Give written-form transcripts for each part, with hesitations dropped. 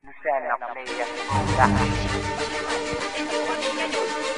Lucena Playa Segunda.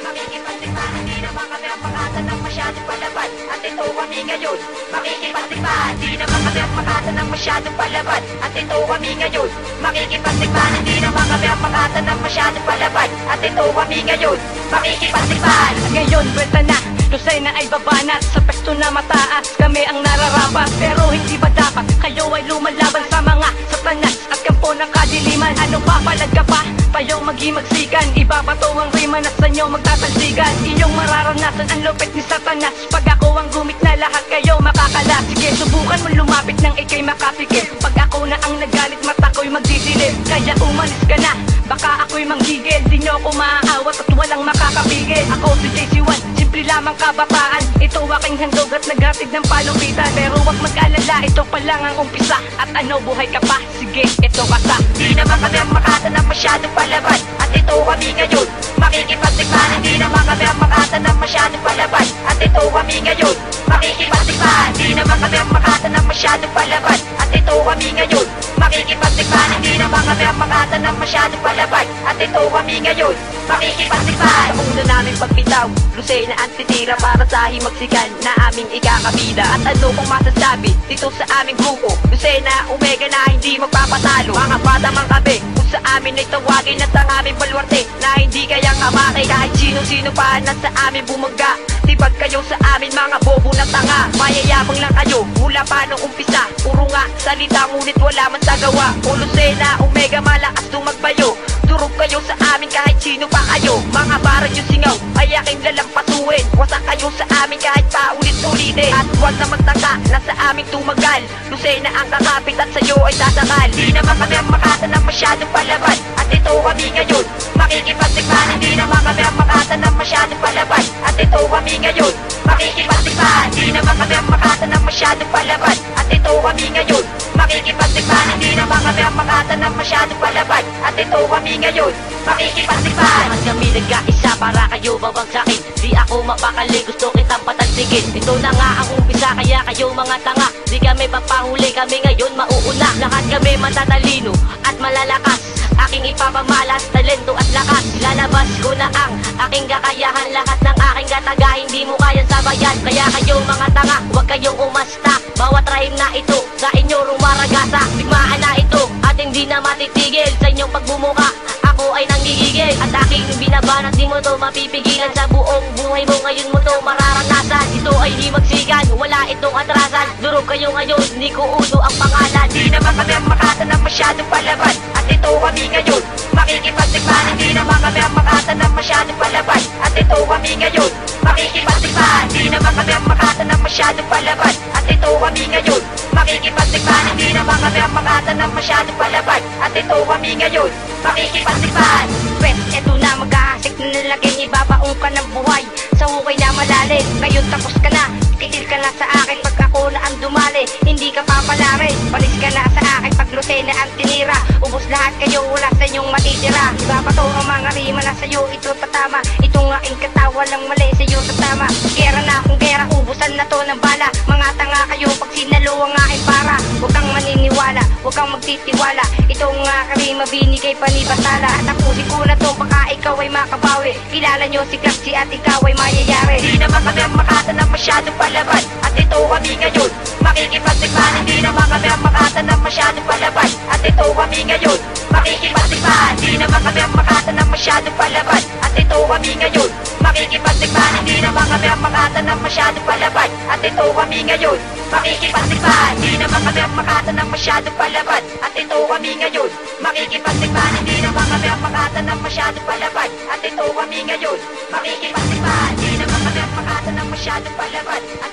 Makikipagtikman, hindi naman kami ang pakatan ng masyadong palaban. At ito kami ngayon, makikipagtikman, hindi naman kami ang pakatan ng masyadong palaban. At ito kami ngayon, makikipagtikman, hindi naman kami ang pakatan ng masyadong palaban. At ito kami ngayon, makikipagtikman. Ngayon, buweta na, Lucena ay babanat. Sa pesto na mataas, kami ang nararapat. Pero hindi ba dapat kayo ay lumalaban sa mga satanas at kampo ng kadiliman? Ano pa, palag ka pa? Tayo magsikan, ibabato ang rima na sa inyo magtatalsikan. Iyong mararanasan ang lupit ni satanas. Pag ako ang gumit na lahat kayo makakala. Sige, subukan mo lumapit ng ikay makapikit. Pag ako na ang nagalit, mata ko'y magdisilip. Kaya umalis ka na, baka ako'y manggigil. Di nyo ako maaawat at walang makakapigil. Ako si JC1, simple lamang kabataan. Ito aking handog at naghatid ng palupitan. Pero wag mag-alala, ito pa lang ang umpisa. At ano, buhay ka pa? Sige, ito ka sa. Di naman kami ang makatan ng masyadong palaban. At ito kami ngayon, makikipagtikman, hindi naman kami ang makatan ng masyadong palaban. At ito kami ngayon, makikipagtikman, hindi naman kami ang makatan ng masyadong palaban. At ito kami ngayon, makikipagtikman, hindi naman kami ang makatan ng masyadong palaban. At ito kami ngayon, makikipagtikman. Sa una namin pagbitaw, Lucena ang titira para sa himagsikan na aming ikakabida. At ano pang masasabi dito sa aming grupo, Lucena, Omega na hindi magpapatalo. Mga bata mang kabe, kung sa amin ay tawagin at ang aming baluarte na hindi kayang hamake. Kahit sino-sino pa na sa amin bumangga, tibag kayo sa amin mga bobo na tanga. Mayayabang lang kayo mula pa nung umpisa. Puro nga salita ngunit wala man tagawa. O Lucena, Omega, malakas tumagbayo. Durog kayo sa amin kahit sino pa kayo. Mga barang yung singaw ay aking lalampasuin. Wasak kayo sa amin kahit paulit-ulitin. At huwag na magtaka na sa aming tumagal, Lucena ang kakapit at sa'yo ay sasakal. Di naman kami ang makatan ng masyadong palaban. At ito kami ngayon, makikipagtikman, hindi naman kami ang makatan ng masyadong palaban. At ito kami ngayon, makikipagtikman, hindi naman kami ang makatan ng masyadong palaban. At ito kami ngayon, makikipagtikman, hindi naman kami ang makatan ng masyadong palaban. At ito kami ngayon, makikipagtikman. Lahat kami nagkaisa para kayo babagsakin. Di ako mapakali, gusto kitang patalsigin. Ito na nga ang umpisa, kaya kayo mga tanga. Di kami papahuli, kami ngayon mauuna. Lahat kami matatalino at malalakas. Aking ipapamalas, talento at lakas. Lalabas ko na ang aking kakayahan. Lahat ng aking kataga, hindi mo kaya sabayan. Kaya kayo mga tanga, huwag kayong umasta. Bawat rahim na ito, sa inyo rumaragasa. Digmaan na ito, at hindi na matitigil. Sa inyong pagbumuka, ako ay nanggigigil. At aking binabanat, di mo to mapipigilan. Sa buong buhay mo, ngayon mo to mararanasan. Ito ay di magsigan, wala itong atrasan. Durog kayo ngayon, hindi ko uso ang pangalan. Di naman kami ang makatan ng masyadong palaban. At ito kami ngayon, makikipagtikman, hindi naman kami ang makatan ng masyadong palaban. At ito kami ngayon, makikipagtikman, hindi naman kami ang makatan ng masyadong palaban. At ito kami ngayon, makikipagtikman, hindi naman kami ang makatan ng masyadong palaban. At ito kami ngayon, makikipagtikman. Pwes, eto na mag-aasik na nalagyan. Ibabaong ka ng buhay sa hukay na malalim. Ngayon tapos ka na, titil ka na sa akin. Pag ako na ang dumali, hindi ka papalarin. Palis ka na sa akin pag Lucena ang tinira. Ubos lahat kayo, wala sa inyong matitira. Ibabato ang mga rima na sa'yo, ito tatama. Itong aking katawa lang mali sa'yo tatama. Gera na akong gera, ubusan na to ng bala. Mga tanga kayo pag sinalo ang aking para. Huwag kang maniniwala, huwag kang magtitiwala. Itong rima binigay pa ni Basala. At tapusin ko na to, baka ikaw ay makabawi. Kilala nyo si Klaxi at ikaw ay mayayari. Di naman kami ang makatan ng masyadong palaban. At ito kami ngayon, makikipagtikman, hindi naman kami ang makatan ng masyadong palaban. At ito kami ngayon, makikipagtikman, hindi naman kami ang makatan ng masyadong palaban. At ito kami ngayon, makikipagtikman, hindi naman kami ang makatan ng masyadong palaban. At ito kami ngayon, makikipagtikman, hindi naman kami ang makatan ng masyadong palaban. At ito kami ngayon, makikipagtikman, hindi naman kami ang makatan ng masyadong palaban. At ito kami ngayon, makikipagtikman, hindi naman kami ang makatan ng masyadong palaban. At